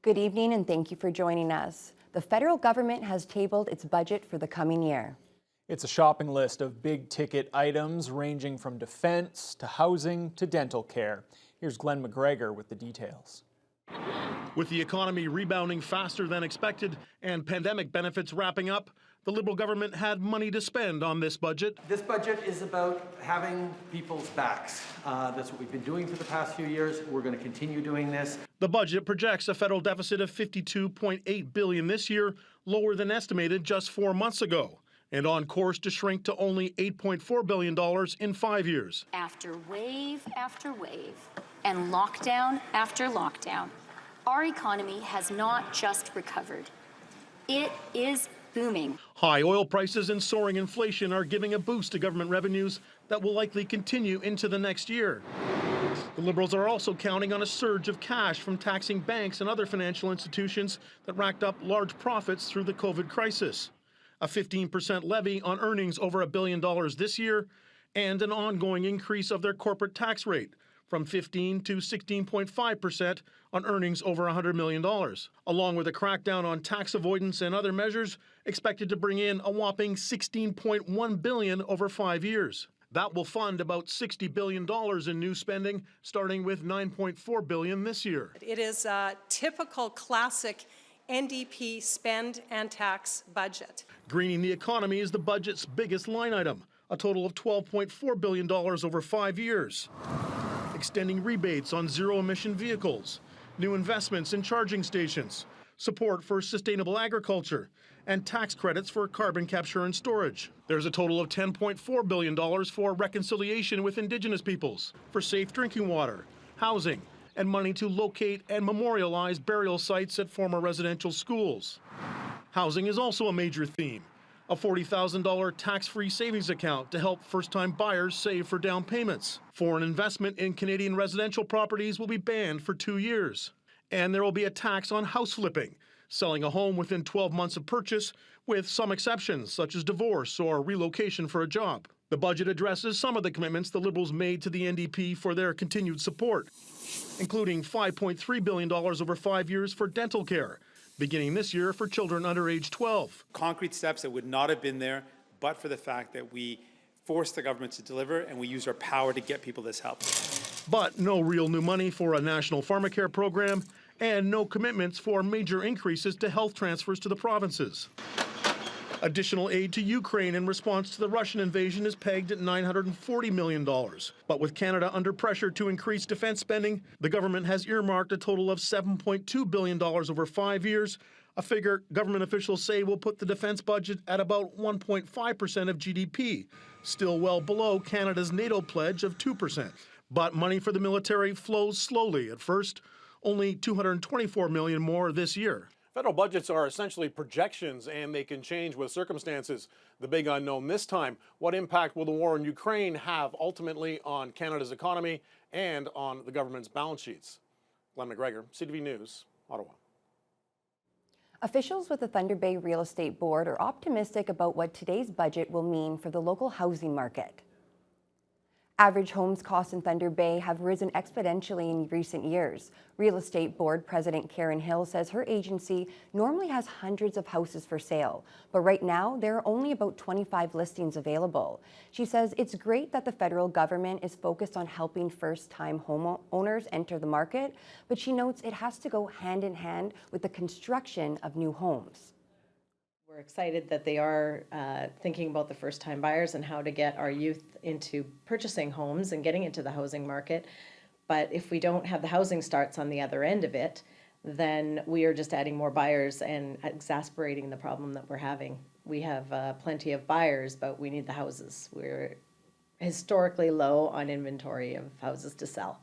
Good evening and thank you for joining us. The federal government has tabled its budget for the coming year. It's a shopping list of big-ticket items ranging from defense to housing to dental care. Here's Glenn McGregor with the details. With the economy rebounding faster than expected and pandemic benefits wrapping up, the Liberal government had money to spend on this budget. This budget is about having people's backs. That's what we've been doing for the past few years. We're going to continue doing this. The budget projects a federal deficit of $52.8 billion this year, lower than estimated just 4 months ago, and on course to shrink to only $8.4 billion in 5 years. After wave and lockdown after lockdown, our economy has not just recovered. It is booming. High oil prices and soaring inflation are giving a boost to government revenues that will likely continue into the next year. The Liberals are also counting on a surge of cash from taxing banks and other financial institutions that racked up large profits through the COVID crisis. A 15% levy on earnings over $1 billion this year, and an ongoing increase of their corporate tax rate from 15 to 16.5% on earnings over $100 million, along with a crackdown on tax avoidance and other measures expected to bring in a whopping $16.1 billion over 5 years. That will fund about $60 billion in new spending, starting with $9.4 billion this year. It is a typical classic NDP spend and tax budget. Greening the economy is the budget's biggest line item, a total of $12.4 billion over 5 years. Extending rebates on zero-emission vehicles, new investments in charging stations, support for sustainable agriculture, and tax credits for carbon capture and storage. There's a total of $10.4 billion for reconciliation with Indigenous peoples, for safe drinking water, housing, and money to locate and memorialize burial sites at former residential schools. Housing is also a major theme. A $40,000 tax-free savings account to help first-time buyers save for down payments. Foreign investment in Canadian residential properties will be banned for 2 years. And there will be a tax on house flipping, selling a home within 12 months of purchase, with some exceptions, such as divorce or relocation for a job. The budget addresses some of the commitments the Liberals made to the NDP for their continued support, including $5.3 billion over 5 years for dental care, beginning this year for children under age 12. Concrete steps that would not have been there but for the fact that we forced the government to deliver and we used our power to get people this help. But no real new money for a national pharmacare program and no commitments for major increases to health transfers to the provinces. Additional aid to Ukraine in response to the Russian invasion is pegged at $940 million. But with Canada under pressure to increase defense spending, the government has earmarked a total of $7.2 billion over 5 years, a figure government officials say will put the defense budget at about 1.5% of GDP, still well below Canada's NATO pledge of 2%. But money for the military flows slowly at first, only $224 million more this year. Federal budgets are essentially projections, and they can change with circumstances. The big unknown this time, what impact will the war in Ukraine have ultimately on Canada's economy and on the government's balance sheets? Glenn McGregor, CTV News, Ottawa. Officials with the Thunder Bay Real Estate Board are optimistic about what today's budget will mean for the local housing market. Average homes costs in Thunder Bay have risen exponentially in recent years. Real Estate Board President Karen Hill says her agency normally has hundreds of houses for sale, but right now there are only about 25 listings available. She says it's great that the federal government is focused on helping first-time homeowners enter the market, but she notes it has to go hand in hand with the construction of new homes. We're excited that they are thinking about the first-time buyers and how to get our youth into purchasing homes and getting into the housing market. But if we don't have the housing starts on the other end of it, then we are just adding more buyers and exacerbating the problem that we're having. We have plenty of buyers, but we need the houses. We're historically low on inventory of houses to sell.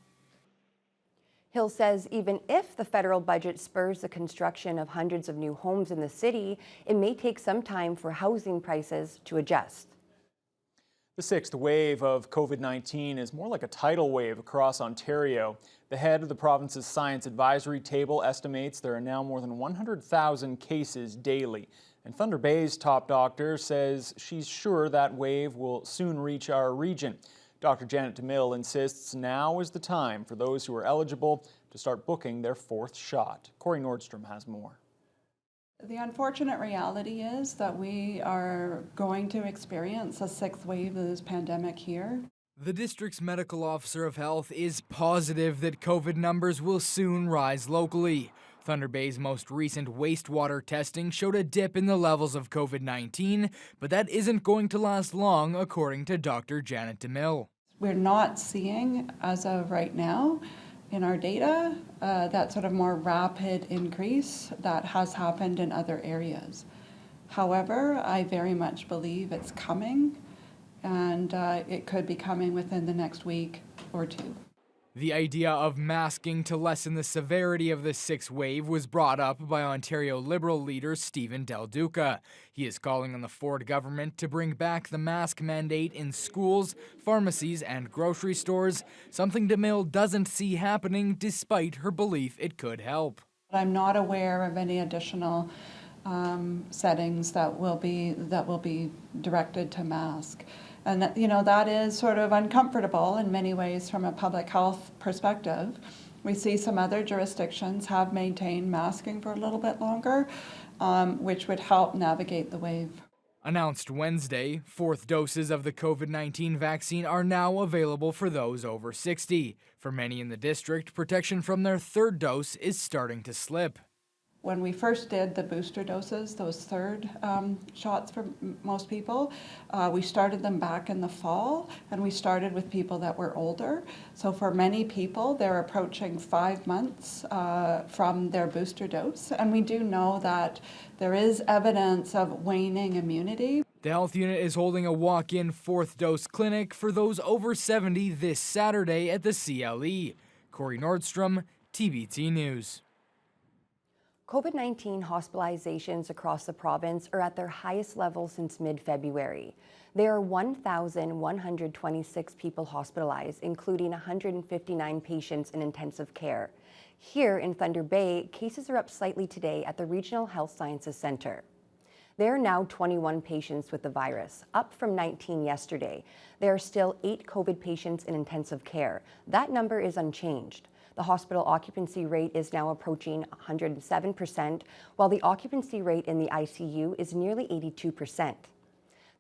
Hill says even if the federal budget spurs the construction of hundreds of new homes in the city, it may take some time for housing prices to adjust. The sixth wave of COVID-19 is more like a tidal wave across Ontario. The head of the province's Science Advisory Table estimates there are now more than 100,000 cases daily. And Thunder Bay's top doctor says she's sure that wave will soon reach our region. Dr. Janet DeMille insists now is the time for those who are eligible to start booking their 4th shot. Corey Nordstrom has more. The unfortunate reality is that we are going to experience a 6th wave of this pandemic here. The district's medical officer of health is positive that COVID numbers will soon rise locally. Thunder Bay's most recent wastewater testing showed a dip in the levels of COVID-19, but that isn't going to last long, according to Dr. Janet DeMille. We're not seeing, as of right now, in our data, that sort of more rapid increase that has happened in other areas. However, I very much believe it's coming, and it could be coming within the next week or two. The idea of masking to lessen the severity of the 6th wave was brought up by Ontario Liberal leader Stephen Del Duca. He is calling on the Ford government to bring back the mask mandate in schools, pharmacies, and grocery stores, something DeMille doesn't see happening despite her belief it could help. I'm not aware of any additional settings that will be directed to mask. And that is sort of uncomfortable in many ways from a public health perspective. We see some other jurisdictions have maintained masking for a little bit longer, which would help navigate the wave. Announced Wednesday, 4th doses of the COVID-19 vaccine are now available for those over 60. For many in the district, protection from their 3rd dose is starting to slip. When we first did the booster doses, those 3rd shots for most people, we started them back in the fall, and we started with people that were older. So for many people, they're approaching 5 months from their booster dose, and we do know that there is evidence of waning immunity. The health unit is holding a walk-in 4th dose clinic for those over 70 this Saturday at the CLE. Corey Nordstrom, TBT News. COVID-19 hospitalizations across the province are at their highest level since mid-February. There are 1,126 people hospitalized, including 159 patients in intensive care. Here in Thunder Bay, cases are up slightly today at the Regional Health Sciences Centre. There are now 21 patients with the virus, up from 19 yesterday. There are still 8 COVID patients in intensive care. That number is unchanged. The hospital occupancy rate is now approaching 107%, while the occupancy rate in the ICU is nearly 82%.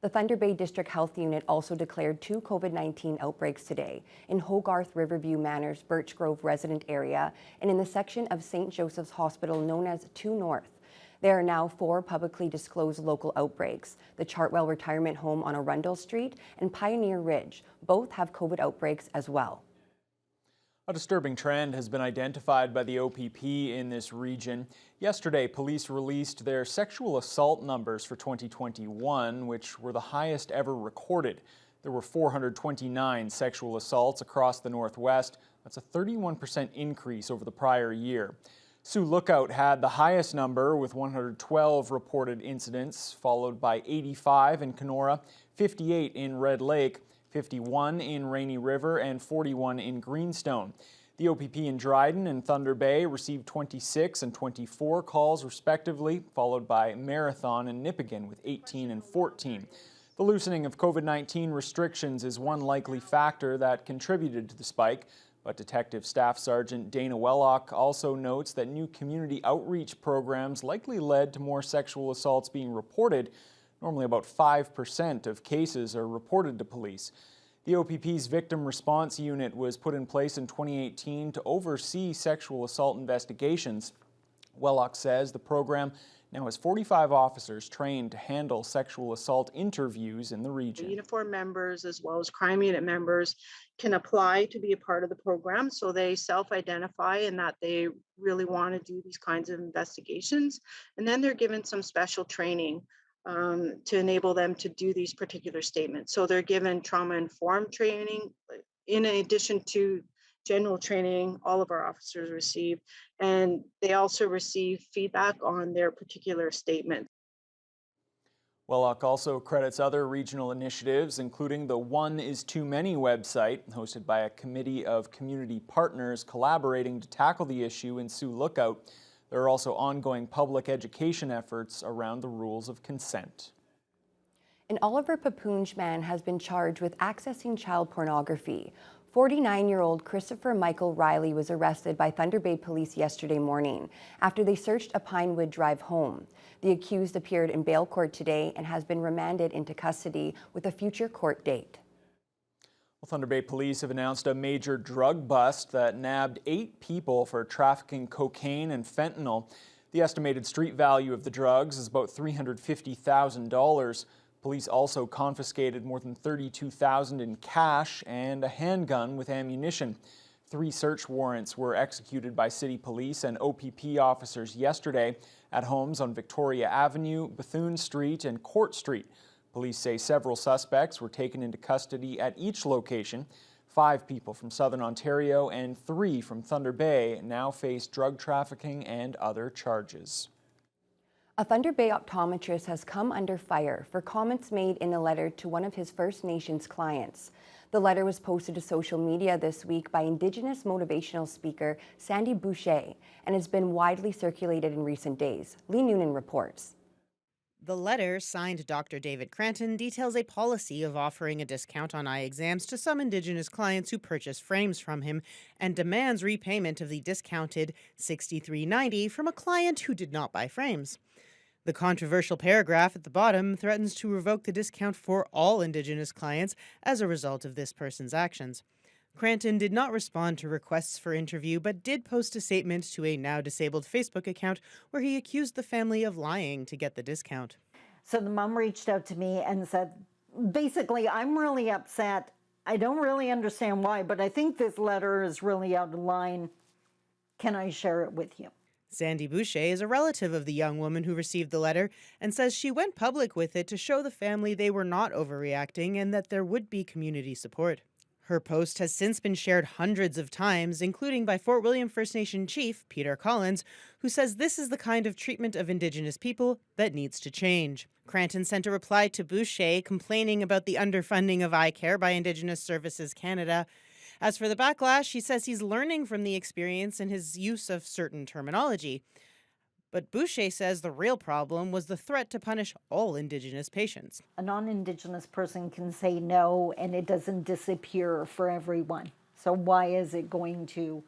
The Thunder Bay District Health Unit also declared 2 COVID-19 outbreaks today in Hogarth Riverview Manor's Birch Grove resident area and in the section of St. Joseph's Hospital known as 2 North. There are now 4 publicly disclosed local outbreaks: the Chartwell Retirement Home on Arundel Street and Pioneer Ridge. Both have COVID outbreaks as well. A disturbing trend has been identified by the OPP in this region. Yesterday, police released their sexual assault numbers for 2021, which were the highest ever recorded. There were 429 sexual assaults across the Northwest. That's a 31% increase over the prior year. Sioux Lookout had the highest number with 112 reported incidents, followed by 85 in Kenora, 58 in Red Lake, 51 in Rainy River, and 41 in Greenstone. The OPP in Dryden and Thunder Bay received 26 and 24 calls respectively, followed by Marathon and Nipigon with 18 and 14. The loosening of COVID-19 restrictions is one likely factor that contributed to the spike, but Detective Staff Sergeant Dana Wellock also notes that new community outreach programs likely led to more sexual assaults being reported. Normally about 5% of cases are reported to police. The OPP's Victim Response Unit was put in place in 2018 to oversee sexual assault investigations. Wellock says the program now has 45 officers trained to handle sexual assault interviews in the region. Uniform members as well as crime unit members can apply to be a part of the program, so they self-identify and that they really want to do these kinds of investigations, and then they're given some special training to enable them to do these particular statements. So they're given trauma-informed training in addition to general training all of our officers receive, and they also receive feedback on their particular statement. Wellock also credits other regional initiatives, including the One is Too Many website, hosted by a committee of community partners collaborating to tackle the issue in Sioux Lookout. There are also ongoing public education efforts around the rules of consent. An Oliver Papoonge man has been charged with accessing child pornography. 49-year-old Christopher Michael Riley was arrested by Thunder Bay Police yesterday morning after they searched a Pinewood Drive home. The accused appeared in bail court today and has been remanded into custody with a future court date. Well, Thunder Bay Police have announced a major drug bust that nabbed 8 people for trafficking cocaine and fentanyl. The estimated street value of the drugs is about $350,000. Police also confiscated more than $32,000 in cash and a handgun with ammunition. 3 search warrants were executed by City Police and OPP officers yesterday at homes on Victoria Avenue, Bethune Street, and Court Street. Police say several suspects were taken into custody at each location. 5 people from Southern Ontario and 3 from Thunder Bay now face drug trafficking and other charges. A Thunder Bay optometrist has come under fire for comments made in a letter to one of his First Nations clients. The letter was posted to social media this week by Indigenous motivational speaker Sandy Boucher and has been widely circulated in recent days. Lee Noonan reports. The letter, signed Dr. David Cranton, details a policy of offering a discount on eye exams to some Indigenous clients who purchase frames from him and demands repayment of the discounted $63.90 from a client who did not buy frames. The controversial paragraph at the bottom threatens to revoke the discount for all Indigenous clients as a result of this person's actions. Cranton did not respond to requests for interview, but did post a statement to a now-disabled Facebook account where he accused the family of lying to get the discount. So the mom reached out to me and said, basically, I'm really upset. I don't really understand why, but I think this letter is really out of line. Can I share it with you? Sandy Boucher is a relative of the young woman who received the letter and says she went public with it to show the family they were not overreacting and that there would be community support. Her post has since been shared hundreds of times, including by Fort William First Nation Chief Peter Collins, who says this is the kind of treatment of Indigenous people that needs to change. Cranton sent a reply to Boucher complaining about the underfunding of eye care by Indigenous Services Canada. As for the backlash, he says he's learning from the experience and his use of certain terminology. But Boucher says the real problem was the threat to punish all Indigenous patients. A non-Indigenous person can say no and it doesn't disappear for everyone. So why is it going to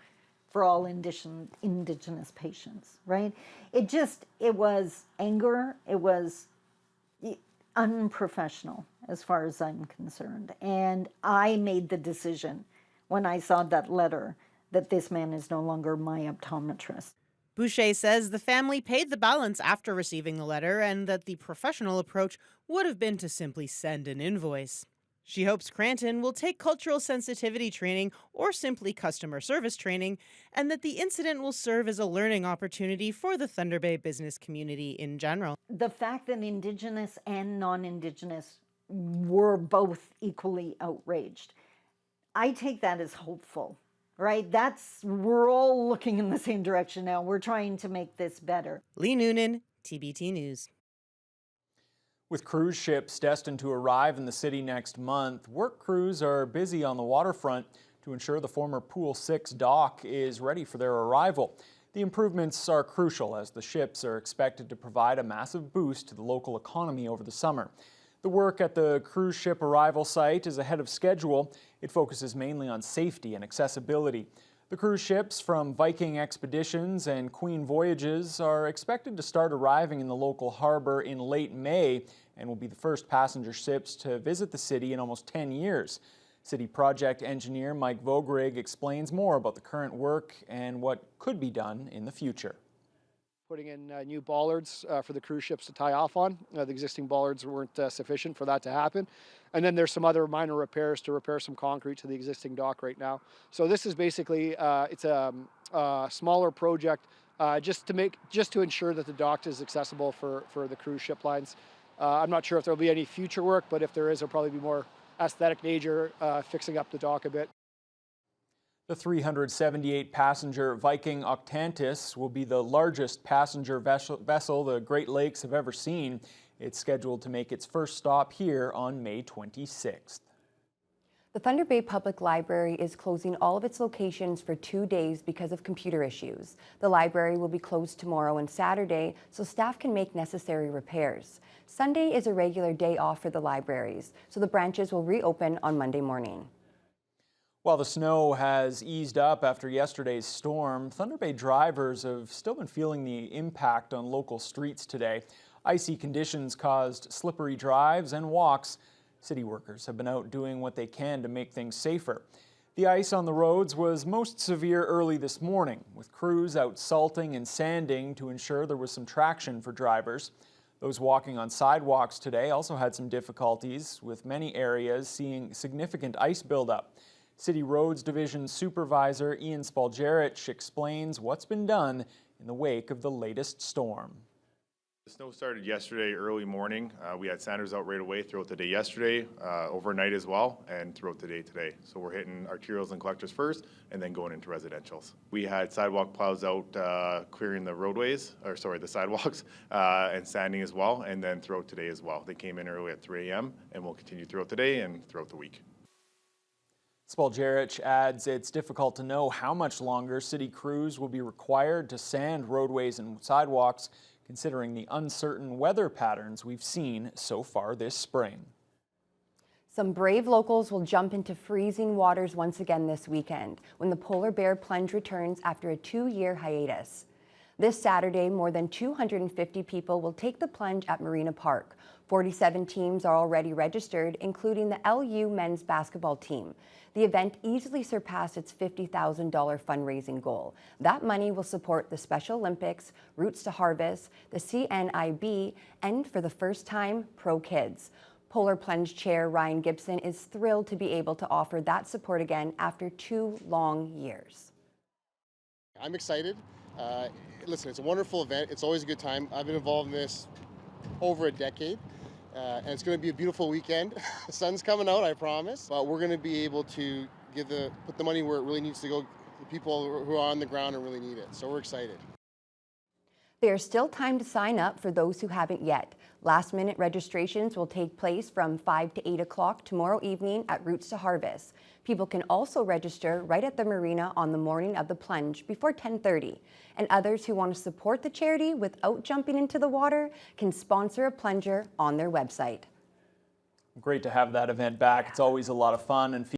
for all Indigenous patients, right? It was anger, it was unprofessional as far as I'm concerned. And I made the decision when I saw that letter that this man is no longer my optometrist. Boucher says the family paid the balance after receiving the letter and that the professional approach would have been to simply send an invoice. She hopes Cranton will take cultural sensitivity training or simply customer service training, and that the incident will serve as a learning opportunity for the Thunder Bay business community in general. The fact that Indigenous and non-Indigenous were both equally outraged, I take that as hopeful, right? We're all looking in the same direction now. We're trying to make this better. Lee Noonan, TBT News. With cruise ships destined to arrive in the city next month, work crews are busy on the waterfront to ensure the former Pool 6 dock is ready for their arrival. The improvements are crucial as the ships are expected to provide a massive boost to the local economy over the summer. The work at the cruise ship arrival site is ahead of schedule. It focuses mainly on safety and accessibility. The cruise ships from Viking Expeditions and Queen Voyages are expected to start arriving in the local harbor in late May and will be the first passenger ships to visit the city in almost 10 years. City project engineer Mike Vogrig explains more about the current work and what could be done in the future. Putting in new bollards for the cruise ships to tie off on. The existing bollards weren't sufficient for that to happen. And then there's some other minor repairs to repair some concrete to the existing dock right now. So this is basically, it's a smaller project just to ensure that the dock is accessible for the cruise ship lines. I'm not sure if there'll be any future work, but if there is, there'll probably be more aesthetic nature, fixing up the dock a bit. The 378-passenger Viking Octantis will be the largest passenger vessel the Great Lakes have ever seen. It's scheduled to make its first stop here on May 26th. The Thunder Bay Public Library is closing all of its locations for 2 days because of computer issues. The library will be closed tomorrow and Saturday so staff can make necessary repairs. Sunday is a regular day off for the libraries, so the branches will reopen on Monday morning. While the snow has eased up after yesterday's storm, Thunder Bay drivers have still been feeling the impact on local streets today. Icy conditions caused slippery drives and walks. City workers have been out doing what they can to make things safer. The ice on the roads was most severe early this morning, with crews out salting and sanding to ensure there was some traction for drivers. Those walking on sidewalks today also had some difficulties, with many areas seeing significant ice buildup. City Roads Division Supervisor Ian Spaljerich explains what's been done in the wake of the latest storm. The snow started yesterday early morning. We had sanders out right away throughout the day yesterday, overnight as well, and throughout the day today. So we're hitting arterials and collectors first and then going into residentials. We had sidewalk plows out clearing the roadways, the sidewalks, and sanding as well, and then throughout today as well. They came in early at 3 a.m. and will continue throughout the day and throughout the week. Spaljerich adds it's difficult to know how much longer city crews will be required to sand roadways and sidewalks, considering the uncertain weather patterns we've seen so far this spring. Some brave locals will jump into freezing waters once again this weekend when the polar bear plunge returns after a 2-year hiatus. This Saturday, more than 250 people will take the plunge at Marina Park. 47 teams are already registered, including the LU men's basketball team. The event easily surpassed its $50,000 fundraising goal. That money will support the Special Olympics, Roots to Harvest, the CNIB, and for the first time, Pro Kids. Polar Plunge Chair Ryan Gibson is thrilled to be able to offer that support again after 2 long years. I'm excited. Listen, it's a wonderful event. It's always a good time. I've been involved in this over a decade. And it's going to be a beautiful weekend. The sun's coming out, I promise. But we're going to be able to put the money where it really needs to go, the people who are on the ground and really need it. So we're excited. There's still time to sign up for those who haven't yet. Last-minute registrations will take place from 5 to 8 o'clock tomorrow evening at Roots to Harvest. People can also register right at the marina on the morning of the plunge before 10:30. And others who want to support the charity without jumping into the water can sponsor a plunger on their website. Great to have that event back. It's always a lot of fun and